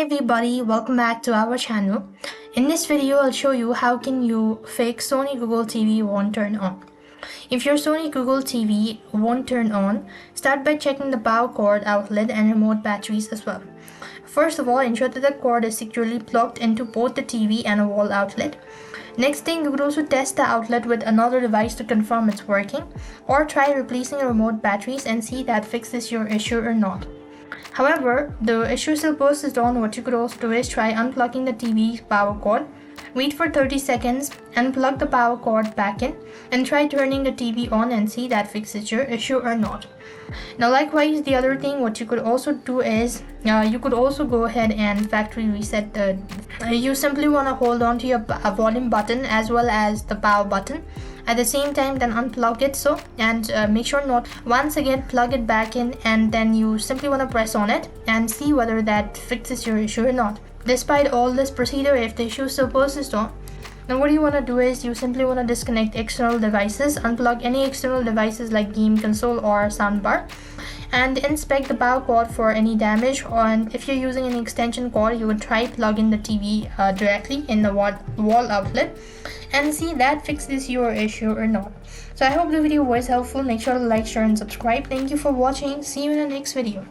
everybody, welcome back to our channel. In this video, I'll show you how can you fix Sony Google TV won't turn on. If your Sony Google TV won't turn on, start by checking the power cord outlet and remote batteries as well. First of all, ensure that the cord is securely plugged into both the TV and a wall outlet. Next thing, you could also test the outlet with another device to confirm it's working, or try replacing the remote batteries and see that fixes your issue or not. However, the issue still persists on. What you could also do is try unplugging the TV power cord, wait for 30 seconds, and plug the power cord back in, and try turning the TV on and see that fixes your issue or not. Now likewise, the other thing what you could also do is you could also go ahead and factory reset the you simply want to hold on to your volume button as well as the power button at the same time, then unplug it and make sure not once again plug it back in, and then you simply want to press on it and see whether that fixes your issue or not. Despite all this procedure, if the issue still persists on, then what you want to do is you simply want to disconnect external devices, unplug any external devices like game console or soundbar, and inspect the power cord for any damage. And if you're using an extension cord, you would try plugging the TV directly in the wall outlet and see that fixes your issue or not. So I hope the video was helpful. Make sure to like, share and subscribe. Thank you for watching. See you in the next video.